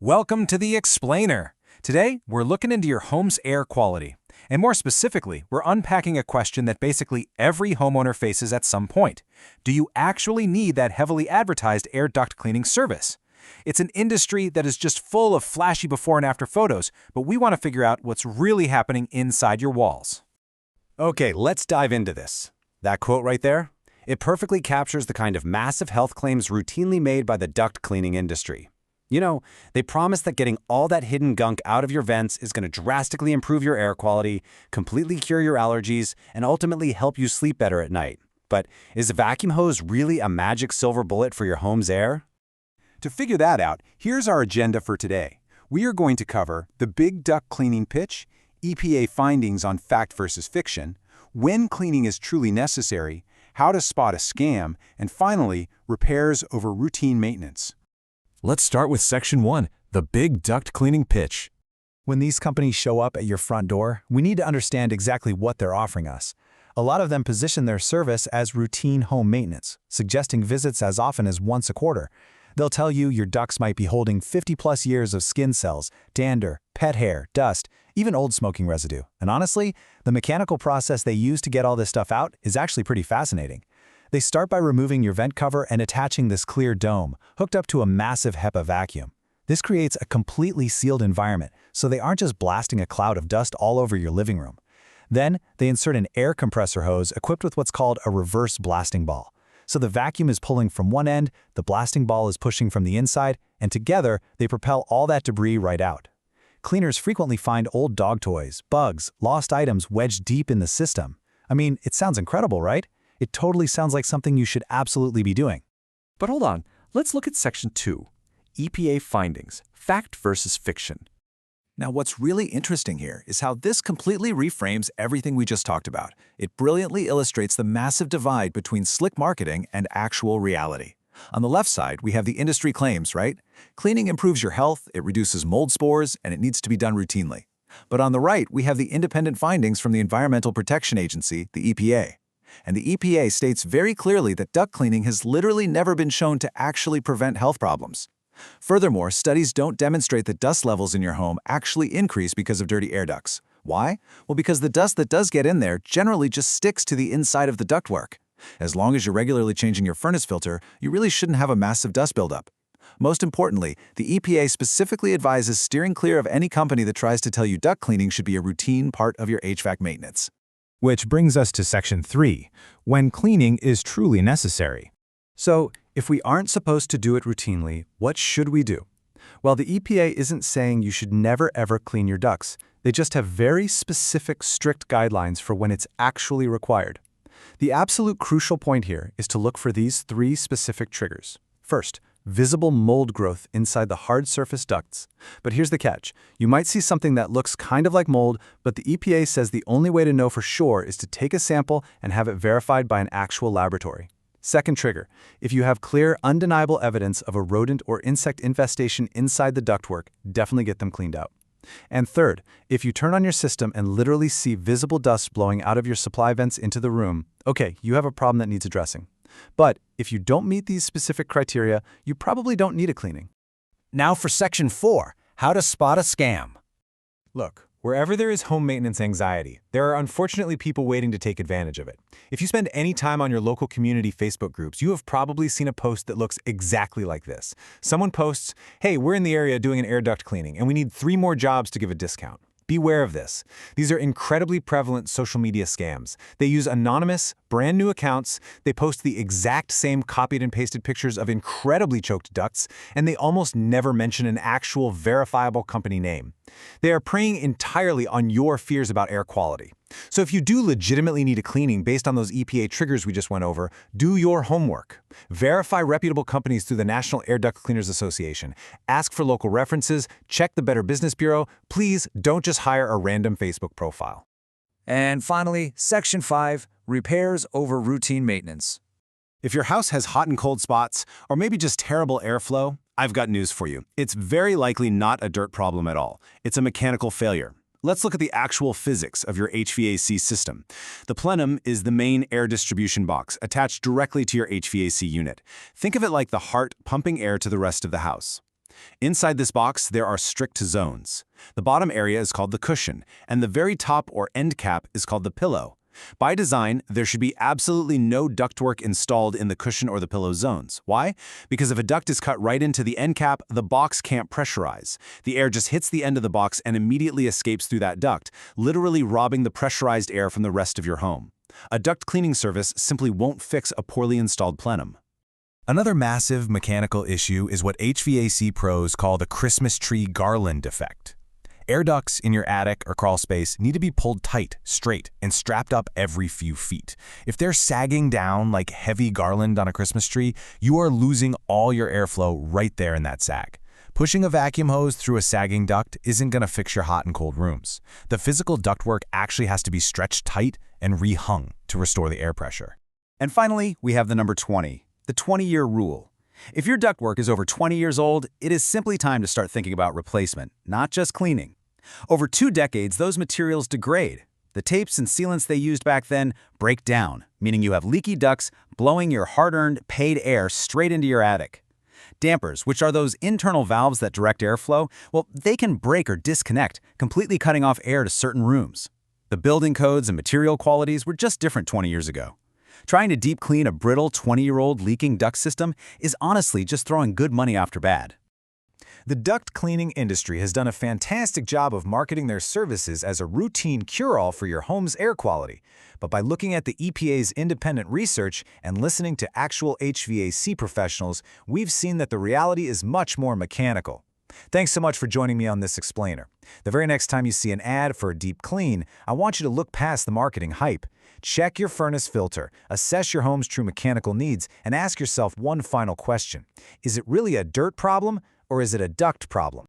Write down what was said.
Welcome to the Explainer. Today, we're looking into your home's air quality. And more specifically, we're unpacking a question that basically every homeowner faces at some point. Do you actually need that heavily advertised air duct cleaning service? It's an industry that is just full of flashy before and after photos, but we want to figure out what's really happening inside your walls. Okay, let's dive into this. That quote right there? It perfectly captures the kind of massive health claims routinely made by the duct cleaning industry. You know, they promise that getting all that hidden gunk out of your vents is going to drastically improve your air quality, completely cure your allergies, and ultimately help you sleep better at night. But is a vacuum hose really a magic silver bullet for your home's air? To figure that out, here's our agenda for today. We are going to cover the big duct cleaning pitch, EPA findings on fact versus fiction, when cleaning is truly necessary, how to spot a scam, and finally, repairs over routine maintenance. Let's start with Section 1, the big duct cleaning pitch. When these companies show up at your front door, we need to understand exactly what they're offering us. A lot of them position their service as routine home maintenance, suggesting visits as often as once a quarter. They'll tell you your ducts might be holding 50-plus years of skin cells, dander, pet hair, dust, even old smoking residue. And honestly, the mechanical process they use to get all this stuff out is actually pretty fascinating. They start by removing your vent cover and attaching this clear dome, hooked up to a massive HEPA vacuum. This creates a completely sealed environment, so they aren't just blasting a cloud of dust all over your living room. Then, they insert an air compressor hose equipped with what's called a reverse blasting ball. So the vacuum is pulling from one end, the blasting ball is pushing from the inside, and together, they propel all that debris right out. Cleaners frequently find old dog toys, bugs, lost items wedged deep in the system. I mean, it sounds incredible, right? It totally sounds like something you should absolutely be doing. But hold on, let's look at Section 2, EPA findings, fact versus fiction. Now, what's really interesting here is how this completely reframes everything we just talked about. It brilliantly illustrates the massive divide between slick marketing and actual reality. On the left side, we have the industry claims, right? Cleaning improves your health, it reduces mold spores, and it needs to be done routinely. But on the right, we have the independent findings from the Environmental Protection Agency, the EPA. And the EPA states very clearly that duct cleaning has literally never been shown to actually prevent health problems. Furthermore, studies don't demonstrate that dust levels in your home actually increase because of dirty air ducts. Why? Well, because the dust that does get in there generally just sticks to the inside of the ductwork. As long as you're regularly changing your furnace filter, you really shouldn't have a massive dust buildup. Most importantly, the EPA specifically advises steering clear of any company that tries to tell you duct cleaning should be a routine part of your HVAC maintenance. Which brings us to Section 3, when cleaning is truly necessary. So, if we aren't supposed to do it routinely, what should we do? Well, the EPA isn't saying you should never ever clean your ducts. They just have very specific, strict guidelines for when it's actually required. The absolute crucial point here is to look for these three specific triggers. First, visible mold growth inside the hard surface ducts. But here's the catch. You might see something that looks kind of like mold, but the EPA says the only way to know for sure is to take a sample and have it verified by an actual laboratory. Second trigger, if you have clear, undeniable evidence of a rodent or insect infestation inside the ductwork, definitely get them cleaned out. And third, if you turn on your system and literally see visible dust blowing out of your supply vents into the room, okay, you have a problem that needs addressing. But if you don't meet these specific criteria, you probably don't need a cleaning. Now for Section 4, how to spot a scam. Look, wherever there is home maintenance anxiety, there are unfortunately people waiting to take advantage of it. If you spend any time on your local community Facebook groups, you have probably seen a post that looks exactly like this. Someone posts, "Hey, we're in the area doing an air duct cleaning, and we need 3 more jobs to give a discount." Beware of this. These are incredibly prevalent social media scams. They use anonymous, brand new accounts, they post the exact same copied and pasted pictures of incredibly choked ducts, and they almost never mention an actual verifiable company name. They are preying entirely on your fears about air quality. So if you do legitimately need a cleaning based on those EPA triggers we just went over, do your homework. Verify reputable companies through the National Air Duct Cleaners Association. Ask for local references, check the Better Business Bureau. Please don't just hire a random Facebook profile. And finally, Section 5, repairs over routine maintenance. If your house has hot and cold spots, or maybe just terrible airflow, I've got news for you. It's very likely not a dirt problem at all. It's a mechanical failure. Let's look at the actual physics of your HVAC system. The plenum is the main air distribution box attached directly to your HVAC unit. Think of it like the heart pumping air to the rest of the house. Inside this box, there are strict zones. The bottom area is called the cushion, and the very top or end cap is called the pillow. By design, there should be absolutely no ductwork installed in the cushion or the pillow zones. Why? Because if a duct is cut right into the end cap, the box can't pressurize. The air just hits the end of the box and immediately escapes through that duct, literally robbing the pressurized air from the rest of your home. A duct cleaning service simply won't fix a poorly installed plenum. Another massive mechanical issue is what HVAC pros call the Christmas tree garland effect. Air ducts in your attic or crawl space need to be pulled tight, straight, and strapped up every few feet. If they're sagging down like heavy garland on a Christmas tree, you are losing all your airflow right there in that sag. Pushing a vacuum hose through a sagging duct isn't going to fix your hot and cold rooms. The physical ductwork actually has to be stretched tight and rehung to restore the air pressure. And finally, we have the number 20, the 20-year rule. If your ductwork is over 20 years old, it is simply time to start thinking about replacement, not just cleaning. Over 2 decades, those materials degrade. The tapes and sealants they used back then break down, meaning you have leaky ducts blowing your hard-earned, paid air straight into your attic. Dampers, which are those internal valves that direct airflow, well, they can break or disconnect, completely cutting off air to certain rooms. The building codes and material qualities were just different 20 years ago. Trying to deep clean a brittle 20-year-old leaking duct system is honestly just throwing good money after bad. The duct cleaning industry has done a fantastic job of marketing their services as a routine cure-all for your home's air quality. But by looking at the EPA's independent research and listening to actual HVAC professionals, we've seen that the reality is much more mechanical. Thanks so much for joining me on this explainer. The very next time you see an ad for a deep clean, I want you to look past the marketing hype. Check your furnace filter, assess your home's true mechanical needs, and ask yourself one final question. Is it really a dirt problem, or is it a duct problem?